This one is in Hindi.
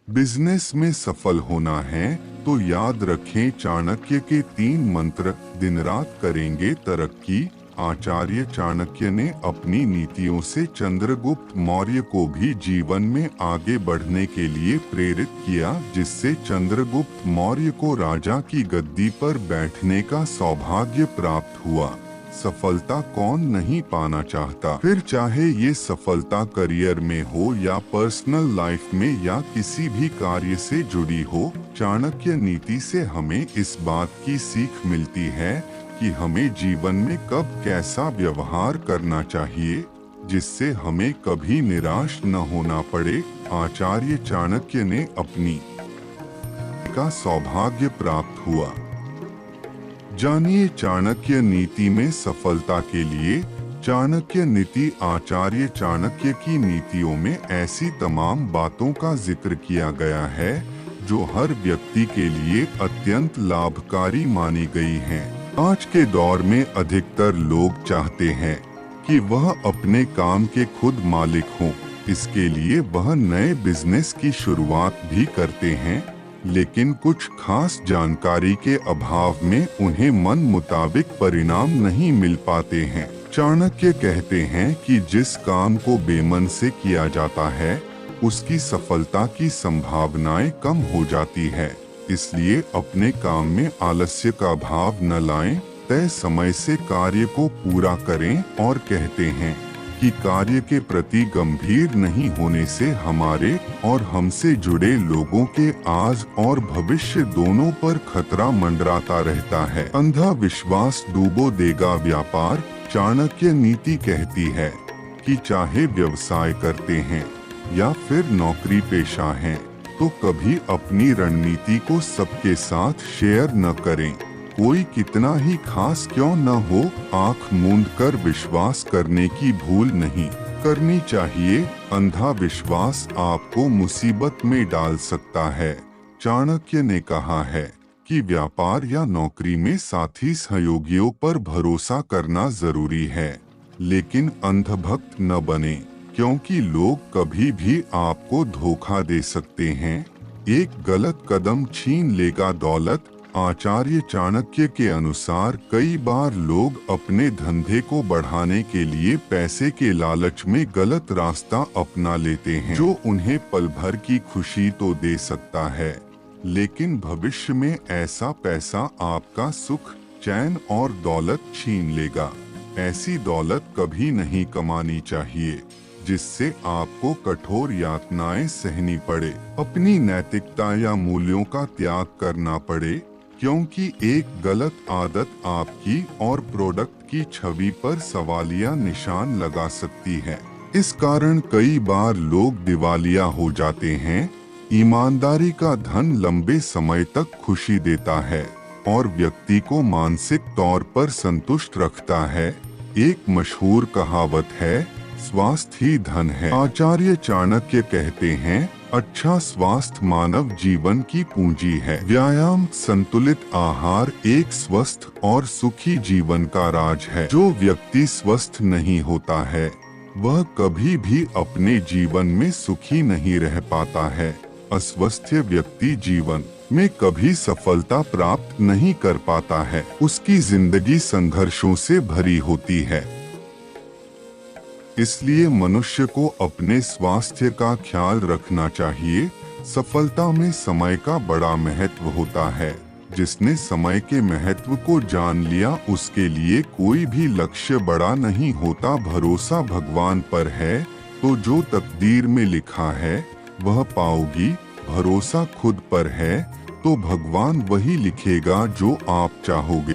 बिजनेस में सफल होना है तो याद रखें चाणक्य के 3 मंत्र। दिन रात करेंगे तरक्की। आचार्य चाणक्य ने अपनी नीतियों से चंद्रगुप्त मौर्य को भी जीवन में आगे बढ़ने के लिए प्रेरित किया, जिससे चंद्रगुप्त मौर्य को राजा की गद्दी पर बैठने का सौभाग्य प्राप्त हुआ। सफलता कौन नहीं पाना चाहता, फिर चाहे ये सफलता करियर में हो या पर्सनल लाइफ में या किसी भी कार्य से जुड़ी हो। चाणक्य नीति से हमें इस बात की सीख मिलती है कि हमें जीवन में कब कैसा व्यवहार करना चाहिए, जिससे हमें कभी निराश न होना पड़े। आचार्य चाणक्य ने अपनी का सौभाग्य प्राप्त हुआ। जानिए चाणक्य नीति में सफलता के लिए। चाणक्य नीति। आचार्य चाणक्य की नीतियों में ऐसी तमाम बातों का जिक्र किया गया है जो हर व्यक्ति के लिए अत्यंत लाभकारी मानी गई हैं। आज के दौर में अधिकतर लोग चाहते हैं कि वह अपने काम के खुद मालिक हों। इसके लिए वह नए बिजनेस की शुरुआत भी करते हैं, लेकिन कुछ खास जानकारी के अभाव में उन्हें मन मुताबिक परिणाम नहीं मिल पाते हैं। चाणक्य कहते हैं कि जिस काम को बेमन से किया जाता है उसकी सफलता की संभावनाएं कम हो जाती है। इसलिए अपने काम में आलस्य का भाव न लाएं, तय समय से कार्य को पूरा करें। और कहते हैं कि कार्य के प्रति गंभीर नहीं होने से हमारे और हमसे जुड़े लोगों के आज और भविष्य दोनों पर खतरा मंडराता रहता है। अंधा विश्वास डूबो देगा व्यापार। चाणक्य नीति कहती है कि चाहे व्यवसाय करते हैं या फिर नौकरी पेशा हैं, तो कभी अपनी रणनीति को सबके साथ शेयर न करें। कोई कितना ही खास क्यों न हो, आंख मूंद कर विश्वास करने की भूल नहीं करनी चाहिए। अंधा विश्वास आपको मुसीबत में डाल सकता है। चाणक्य ने कहा है कि व्यापार या नौकरी में साथी सहयोगियों पर भरोसा करना जरूरी है, लेकिन अंधभक्त न बने, क्योंकि लोग कभी भी आपको धोखा दे सकते हैं। एक गलत कदम छीन लेगा दौलत। आचार्य चाणक्य के अनुसार कई बार लोग अपने धंधे को बढ़ाने के लिए पैसे के लालच में गलत रास्ता अपना लेते हैं, जो उन्हें पल भर की खुशी तो दे सकता है, लेकिन भविष्य में ऐसा पैसा आपका सुख, चैन और दौलत छीन लेगा। ऐसी दौलत कभी नहीं कमानी चाहिए जिससे आपको कठोर यातनाएं सहनी पड़े, अपनी नैतिकता या मूल्यों का त्याग करना पड़े, क्योंकि एक गलत आदत आपकी और प्रोडक्ट की छवि पर सवालिया निशान लगा सकती है। इस कारण कई बार लोग दिवालिया हो जाते हैं। ईमानदारी का धन लंबे समय तक खुशी देता है और व्यक्ति को मानसिक तौर पर संतुष्ट रखता है। एक मशहूर कहावत है, स्वास्थ्य ही धन है। आचार्य चाणक्य कहते हैं, अच्छा स्वास्थ्य मानव जीवन की पूंजी है। व्यायाम, संतुलित आहार एक स्वस्थ और सुखी जीवन का राज है। जो व्यक्ति स्वस्थ नहीं होता है वह कभी भी अपने जीवन में सुखी नहीं रह पाता है। अस्वस्थ व्यक्ति जीवन में कभी सफलता प्राप्त नहीं कर पाता है। उसकी जिंदगी संघर्षों से भरी होती है। इसलिए मनुष्य को अपने स्वास्थ्य का ख्याल रखना चाहिए। सफलता में समय का बड़ा महत्व होता है। जिसने समय के महत्व को जान लिया उसके लिए कोई भी लक्ष्य बड़ा नहीं होता। भरोसा भगवान पर है तो जो तकदीर में लिखा है वह पाओगी। भरोसा खुद पर है तो भगवान वही लिखेगा जो आप चाहोगे।